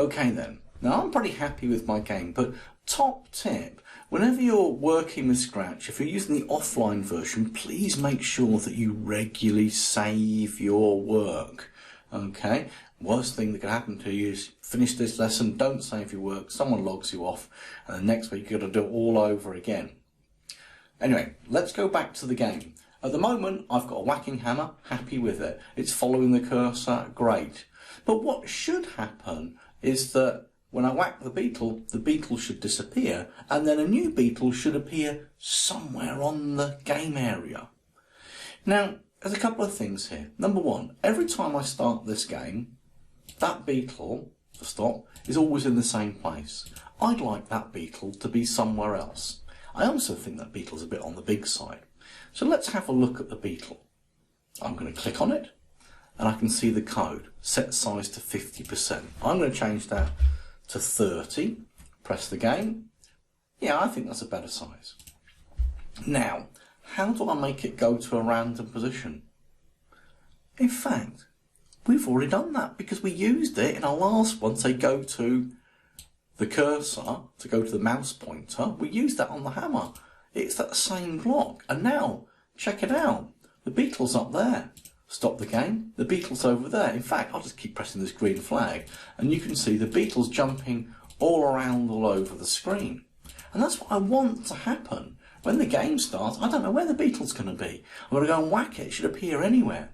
Okay then, now I'm pretty happy with my game, but top tip, whenever you're working with Scratch, if you're using the offline version, please make sure that you regularly save your work. Okay? Worst thing that can happen to you is finish this lesson, don't save your work, someone logs you off, and the next week you've got to do it all over again. Anyway, let's go back to the game. At the moment, I've got a whacking hammer, happy with it. It's following the cursor, great. But what should happen is that when I whack the beetle should disappear, and then a new beetle should appear somewhere on the game area. Now, there's a couple of things here. Number one, every time I start this game, that beetle, to stop, is always in the same place. I'd like that beetle to be somewhere else. I also think that beetle's a bit on the big side. So let's have a look at the beetle. I'm going to click on it, and I can see the code, set size to 50%. I'm going to change that to 30, press the game. Yeah, I think that's a better size. Now, how do I make it go to a random position? In fact, we've already done that because we used it in our last one, say go to the cursor, to go to the mouse pointer. We used that on the hammer. It's that same block. And now, check it out. The beetle's up there. Stop the game, the beetle's over there. In fact, I'll just keep pressing this green flag and you can see the beetle's jumping all around all over the screen. And that's what I want to happen. When the game starts, I don't know where the beetle's going to be. I'm going to go and whack it. It should appear anywhere.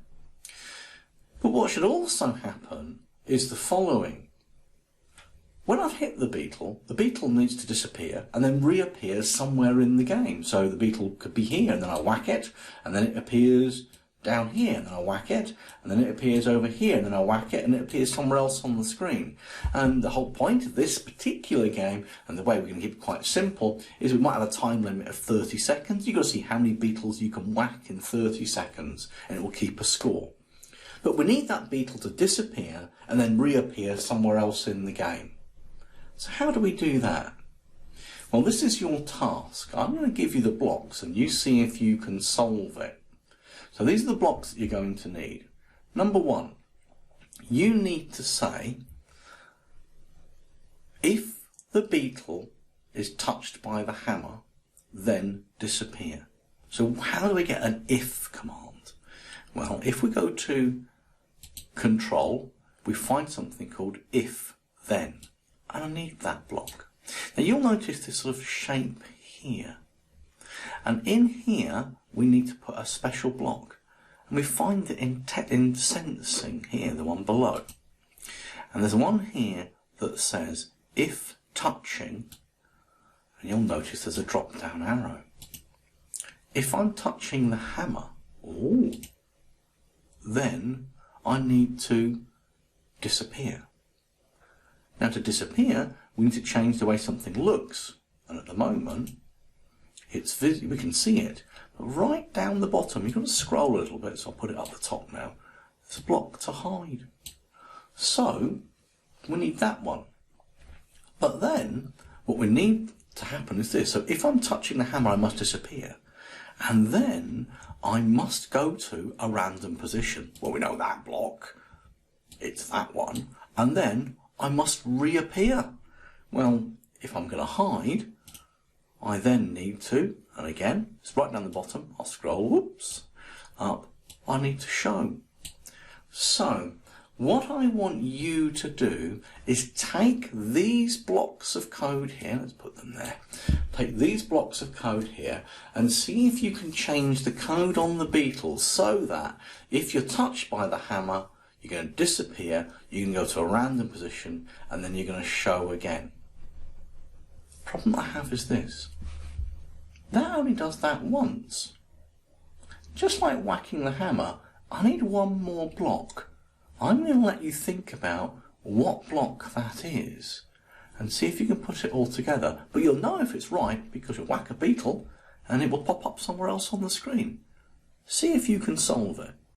But what should also happen is the following. When I've hit the beetle needs to disappear and then reappear somewhere in the game. So the beetle could be here and then I whack it and then it appears down here, and then I whack it, and then it appears over here, and then I whack it, and it appears somewhere else on the screen. And the whole point of this particular game, and the way we're going to keep it quite simple, is we might have a time limit of 30 seconds. You've got to see how many beetles you can whack in 30 seconds, and it will keep a score. But we need that beetle to disappear, and then reappear somewhere else in the game. So how do we do that? Well, this is your task. I'm going to give you the blocks, and you see if you can solve it. So these are the blocks that you're going to need. Number one, you need to say, if the beetle is touched by the hammer, then disappear. So how do we get an if command? Well, if we go to control, we find something called if then. And I need that block. Now you'll notice this sort of shape here. And in here, we need to put a special block. And we find it in sensing here, the one below. And there's one here that says, if touching, and you'll notice there's a drop-down arrow. If I'm touching the hammer, then I need to disappear. Now to disappear, we need to change the way something looks. And at the moment, it's we can see it. But right down the bottom, you've got to scroll a little bit, so I'll put it up the top now. There's a block to hide. So, we need that one. But then, what we need to happen is this. So if I'm touching the hammer, I must disappear. And then, I must go to a random position. Well, we know that block. It's that one. And then, I must reappear. Well, if I'm going to hide, I then need to, and again, it's right down the bottom, I'll scroll, whoops, up, I need to show. So, what I want you to do is take these blocks of code here, let's put them there, take these blocks of code here and see if you can change the code on the beetle so that if you're touched by the hammer, you're going to disappear, you can go to a random position, and then you're going to show again. The problem I have is this. That only does that once. Just like whacking the hammer, I need one more block. I'm going to let you think about what block that is, and see if you can put it all together. But you'll know if it's right, because you'll whack a beetle, and it will pop up somewhere else on the screen. See if you can solve it.